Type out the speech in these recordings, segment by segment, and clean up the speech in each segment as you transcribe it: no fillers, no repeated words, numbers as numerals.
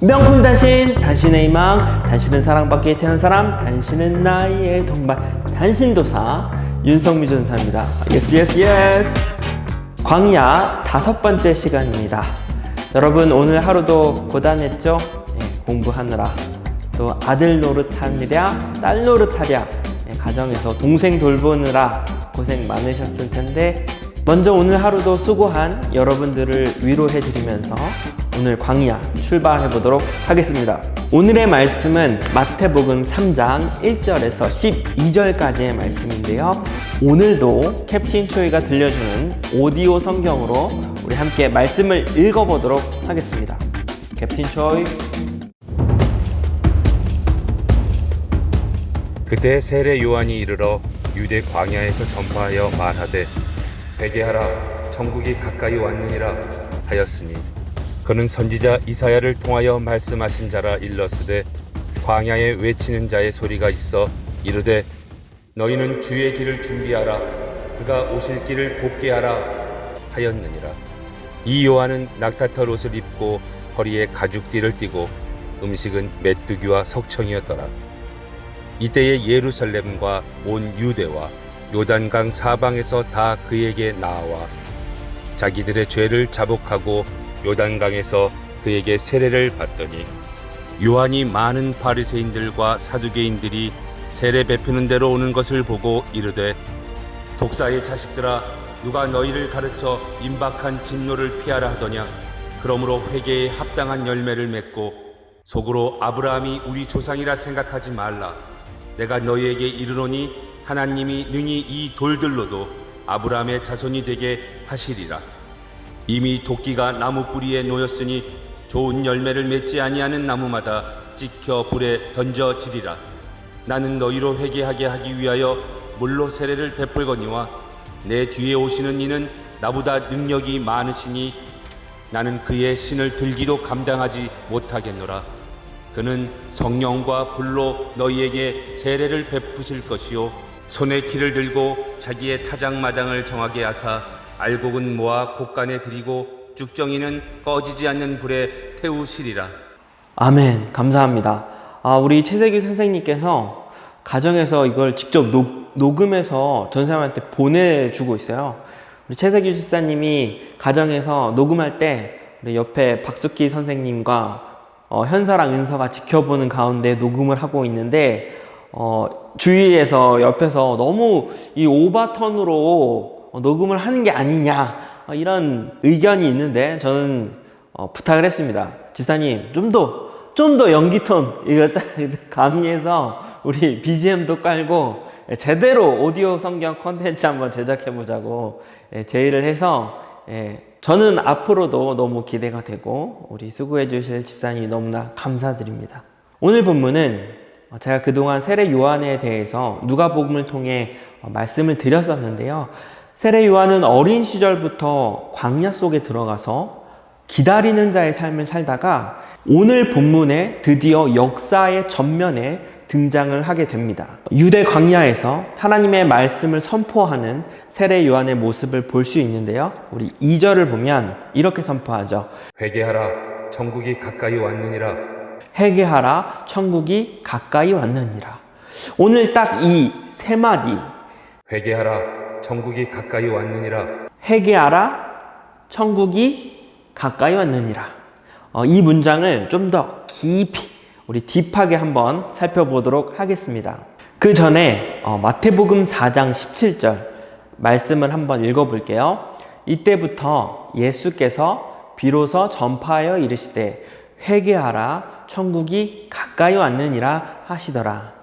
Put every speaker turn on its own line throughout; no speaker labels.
명품 단신, 당신의 희망, 당신은 사랑받기에 태어난 사람, 당신은 나의 동반, 단신도사 윤성미 전사입니다. 예스. 광야 5번째 시간입니다. 여러분 오늘 하루도 고단했죠? 공부하느라 또 아들 노릇하느랴 딸 노릇하랴 가정에서 동생 돌보느라 고생 많으셨을 텐데 먼저 오늘 하루도 수고한 여러분들을 위로해 드리면서 오늘 광야 출발해 보도록 하겠습니다. 오늘의 말씀은 마태복음 3장 1절에서 12절까지의 말씀인데요. 오늘도 캡틴 초이가 들려주는 오디오 성경으로 우리 함께 말씀을 읽어보도록 하겠습니다. 캡틴 초이.
그때 세례 요한이 이르러 유대 광야에서 전파하여 말하되 회개하라 천국이 가까이 왔느니라 하였으니 그는 선지자 이사야를 통하여 말씀하신 자라 일렀으되 광야에 외치는 자의 소리가 있어 이르되 너희는 주의 길을 준비하라 그가 오실 길을 곱게 하라 하였느니라. 이 요한은 낙타털 옷을 입고 허리에 가죽띠를 띠고 음식은 메뚜기와 석청이었더라. 이때에 예루살렘과 온 유대와 요단강 사방에서 다 그에게 나와 자기들의 죄를 자복하고 요단강에서 그에게 세례를 받더니 요한이 많은 바리새인들과 사두개인들이 세례 베푸는 대로 오는 것을 보고 이르되 독사의 자식들아 누가 너희를 가르쳐 임박한 진노를 피하라 하더냐. 그러므로 회개에 합당한 열매를 맺고 속으로 아브라함이 우리 조상이라 생각하지 말라. 내가 너희에게 이르노니 하나님이 능히 이 돌들로도 아브라함의 자손이 되게 하시리라. 이미 도끼가 나무 뿌리에 놓였으니 좋은 열매를 맺지 아니하는 나무마다 찍혀 불에 던져지리라. 나는 너희로 회개하게 하기 위하여 물로 세례를 베풀거니와 내 뒤에 오시는 이는 나보다 능력이 많으시니 나는 그의 신을 들기도 감당하지 못하겠노라. 그는 성령과 불로 너희에게 세례를 베푸실 것이요 손에 키를 들고 자기의 타작마당을 정하게 하사 알곡은 모아 곡간에 들이고 쭉정이는 꺼지지 않는 불에 태우시리라.
아멘. 감사합니다. 우리 최세기 선생님께서 가정에서 이걸 직접 녹음해서 전사님한테 보내주고 있어요. 우리 최세기 집사님이 가정에서 녹음할 때 우리 옆에 박숙기 선생님과 현서랑 은서가 지켜보는 가운데 녹음을 하고 있는데 주위에서 옆에서 너무 이 오버턴으로 녹음을 하는 게 아니냐 이런 의견이 있는데 저는 부탁을 했습니다. 집사님 좀 더 연기톤 이거 딱 가미해서 우리 BGM도 깔고 제대로 오디오 성경 콘텐츠 한번 제작해 보자고 제의를 해서 저는 앞으로도 너무 기대가 되고 우리 수고해 주실 집사님 너무나 감사드립니다. 오늘 본문은 제가 그동안 세례 요한에 대해서 누가복음을 통해 말씀을 드렸었는데요. 세례 요한은 어린 시절부터 광야 속에 들어가서 기다리는 자의 삶을 살다가 오늘 본문에 드디어 역사의 전면에 등장을 하게 됩니다. 유대 광야에서 하나님의 말씀을 선포하는 세례 요한의 모습을 볼 수 있는데요. 우리 2절을 보면 이렇게 선포하죠.
회개하라 천국이 가까이 왔느니라.
회개하라 천국이 가까이 왔느니라. 오늘 딱 이 세 마디
회개하라 천국이 가까이 왔느니라.
회개하라 천국이 가까이 왔느니라. 이 문장을 좀 더 깊이 우리 딥하게 한번 살펴보도록 하겠습니다. 그 전에 마태복음 4장 17절 말씀을 한번 읽어볼게요. 이때부터 예수께서 비로소 전파하여 이르시되 회개하라 천국이 가까이 왔느니라 하시더라.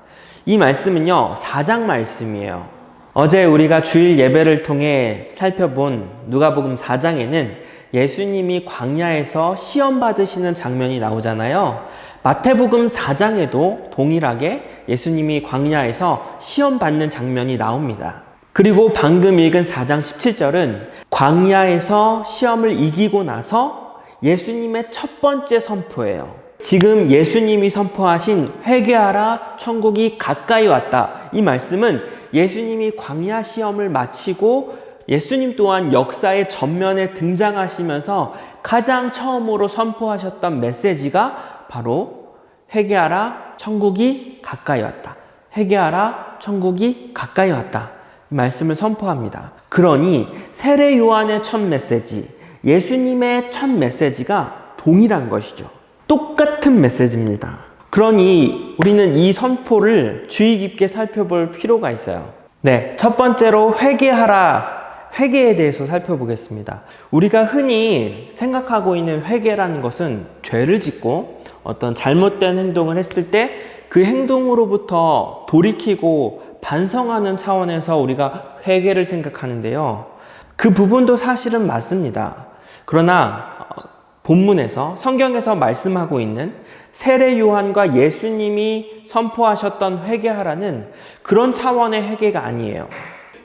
이 말씀은요 4장 말씀이에요. 어제 우리가 주일 예배를 통해 살펴본 누가복음 4장에는 예수님이 광야에서 시험 받으시는 장면이 나오잖아요. 마태복음 4장에도 동일하게 예수님이 광야에서 시험 받는 장면이 나옵니다. 그리고 방금 읽은 4장 17절은 광야에서 시험을 이기고 나서 예수님의 첫 번째 선포예요. 지금 예수님이 선포하신 회개하라 천국이 가까이 왔다. 이 말씀은 예수님이 광야 시험을 마치고 예수님 또한 역사의 전면에 등장하시면서 가장 처음으로 선포하셨던 메시지가 바로 회개하라, 천국이 가까이 왔다. 회개하라, 천국이 가까이 왔다. 이 말씀을 선포합니다. 그러니 세례 요한의 첫 메시지, 예수님의 첫 메시지가 동일한 것이죠. 똑같은 메시지입니다. 그러니 우리는 이 선포를 주의 깊게 살펴볼 필요가 있어요. 네, 첫 번째로 회개하라, 회개에 대해서 살펴보겠습니다. 우리가 흔히 생각하고 있는 회개라는 것은 죄를 짓고 어떤 잘못된 행동을 했을 때 그 행동으로부터 돌이키고 반성하는 차원에서 우리가 회개를 생각하는데요. 그 부분도 사실은 맞습니다. 그러나 본문에서, 성경에서 말씀하고 있는 세례 요한과 예수님이 선포하셨던 회개하라는 그런 차원의 회개가 아니에요.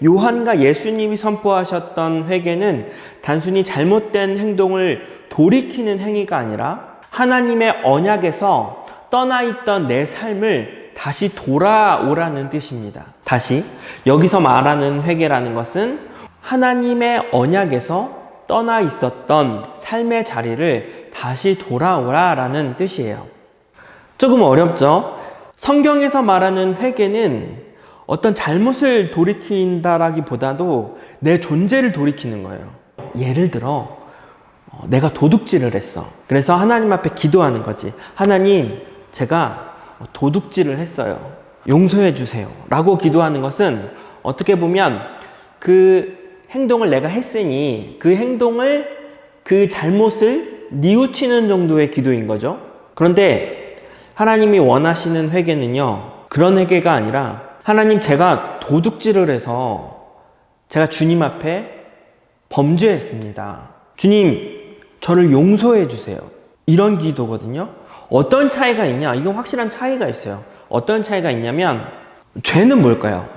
요한과 예수님이 선포하셨던 회개는 단순히 잘못된 행동을 돌이키는 행위가 아니라 하나님의 언약에서 떠나있던 내 삶을 다시 돌아오라는 뜻입니다. 다시, 여기서 말하는 회개라는 것은 하나님의 언약에서 떠나 있었던 삶의 자리를 다시 돌아오라라는 뜻이에요. 조금 어렵죠? 성경에서 말하는 회개는 어떤 잘못을 돌이킨다라기보다도 내 존재를 돌이키는 거예요. 예를 들어 내가 도둑질을 했어. 그래서 하나님 앞에 기도하는 거지. 하나님, 제가 도둑질을 했어요. 용서해 주세요. 라고 기도하는 것은 어떻게 보면 그 행동을 내가 했으니 그 잘못을 뉘우치는 정도의 기도인 거죠. 그런데 하나님이 원하시는 회개는요, 그런 회개가 아니라 하나님, 제가 도둑질을 해서 제가 주님 앞에 범죄했습니다. 주님, 저를 용서해 주세요. 이런 기도거든요. 어떤 차이가 있냐? 이건 확실한 차이가 있어요. 어떤 차이가 있냐면, 죄는 뭘까요?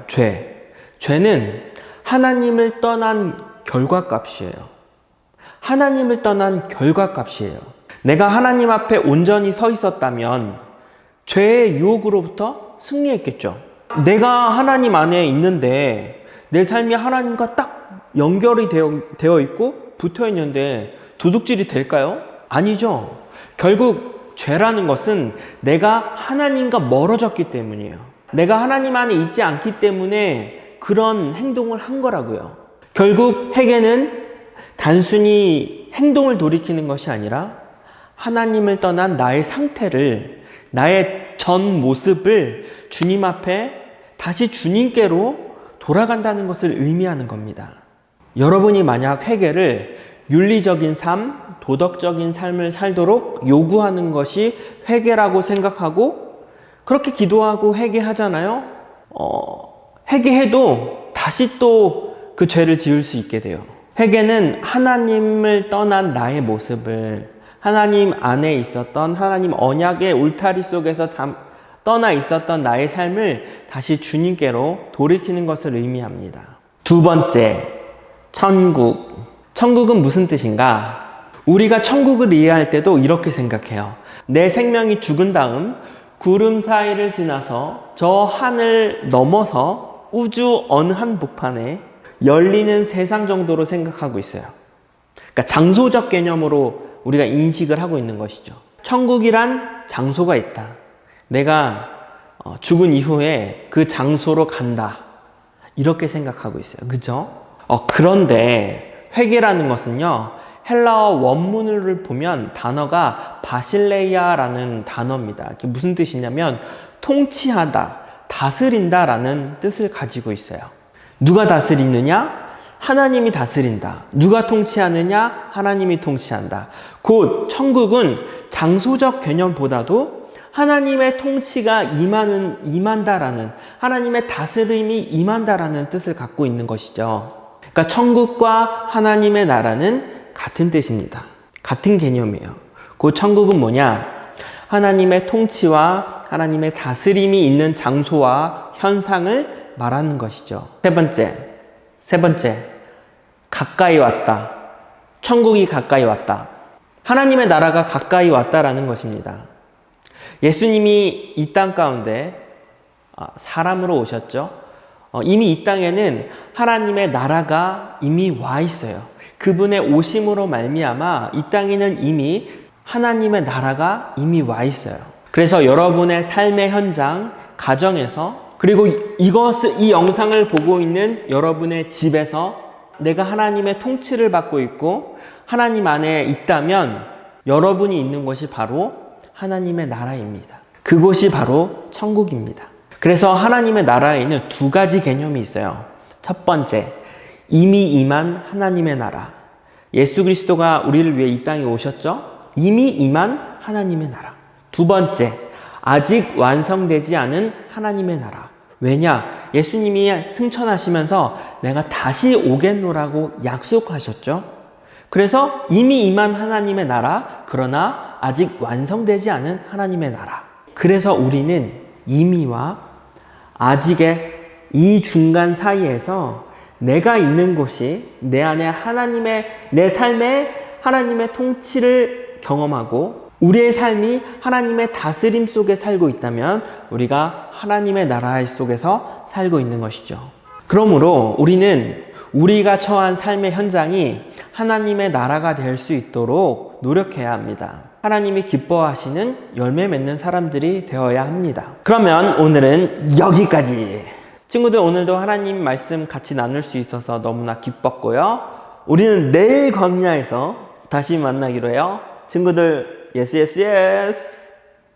죄는 하나님을 떠난 결과값이에요. 하나님을 떠난 결과값이에요. 내가 하나님 앞에 온전히 서 있었다면 죄의 유혹으로부터 승리했겠죠. 내가 하나님 안에 있는데 내 삶이 하나님과 딱 연결이 되어 있고 붙어 있는데 도둑질이 될까요? 아니죠. 결국 죄라는 것은 내가 하나님과 멀어졌기 때문이에요. 내가 하나님 안에 있지 않기 때문에 그런 행동을 한 거라고요. 결국 회개는 단순히 행동을 돌이키는 것이 아니라 하나님을 떠난 나의 상태를, 나의 전 모습을 주님 앞에 다시 주님께로 돌아간다는 것을 의미하는 겁니다. 여러분이 만약 회개를 윤리적인 삶, 도덕적인 삶을 살도록 요구하는 것이 회개라고 생각하고 그렇게 기도하고 회개하잖아요. 회개해도 다시 또 그 죄를 지을 수 있게 돼요. 회개는 하나님을 떠난 나의 모습을, 하나님 안에 있었던, 하나님 언약의 울타리 속에서 떠나 있었던 나의 삶을 다시 주님께로 돌이키는 것을 의미합니다. 두 번째, 천국. 천국은 무슨 뜻인가? 우리가 천국을 이해할 때도 이렇게 생각해요. 내 생명이 죽은 다음 구름 사이를 지나서 저 하늘 넘어서 우주 어느 한복판에 열리는 세상 정도로 생각하고 있어요. 그러니까 장소적 개념으로 우리가 인식을 하고 있는 것이죠. 천국이란 장소가 있다. 내가 죽은 이후에 그 장소로 간다. 이렇게 생각하고 있어요. 그죠? 그런데 회개라는 것은요, 헬라어 원문을 보면 단어가 바실레이아라는 단어입니다. 이게 무슨 뜻이냐면 통치하다, 다스린다라는 뜻을 가지고 있어요. 누가 다스리느냐? 하나님이 다스린다. 누가 통치하느냐? 하나님이 통치한다. 곧 천국은 장소적 개념보다도 하나님의 통치가 임한다라는, 하나님의 다스림이 임한다라는 뜻을 갖고 있는 것이죠. 그러니까 천국과 하나님의 나라는 같은 뜻입니다. 같은 개념이에요. 그 천국은 뭐냐? 하나님의 통치와 하나님의 다스림이 있는 장소와 현상을 말하는 것이죠. 세 번째, 가까이 왔다. 천국이 가까이 왔다. 하나님의 나라가 가까이 왔다라는 것입니다. 예수님이 이 땅 가운데 사람으로 오셨죠. 이미 이 땅에는 하나님의 나라가 이미 와 있어요. 그분의 오심으로 말미암아 이 땅에는 이미 하나님의 나라가 이미 와 있어요. 그래서 여러분의 삶의 현장, 가정에서, 그리고 이 영상을 보고 있는 여러분의 집에서 내가 하나님의 통치를 받고 있고 하나님 안에 있다면 여러분이 있는 곳이 바로 하나님의 나라입니다. 그곳이 바로 천국입니다. 그래서 하나님의 나라에는 두 가지 개념이 있어요. 첫 번째, 이미 임한 하나님의 나라. 예수 그리스도가 우리를 위해 이 땅에 오셨죠? 이미 임한 하나님의 나라. 두 번째, 아직 완성되지 않은 하나님의 나라. 왜냐? 예수님이 승천하시면서 내가 다시 오겠노라고 약속하셨죠? 그래서 이미 임한 하나님의 나라, 그러나 아직 완성되지 않은 하나님의 나라. 그래서 우리는 이미와 아직의 이 중간 사이에서 내가 있는 곳이 내 안에 내 삶에 하나님의 통치를 경험하고 우리의 삶이 하나님의 다스림 속에 살고 있다면 우리가 하나님의 나라 속에서 살고 있는 것이죠. 그러므로 우리는 우리가 처한 삶의 현장이 하나님의 나라가 될 수 있도록 노력해야 합니다. 하나님이 기뻐하시는 열매 맺는 사람들이 되어야 합니다. 그러면 오늘은 여기까지. 친구들, 오늘도 하나님 말씀 같이 나눌 수 있어서 너무나 기뻤고요. 우리는 내일 광야에서 다시 만나기로 해요. 친구들, yes, yes, yes.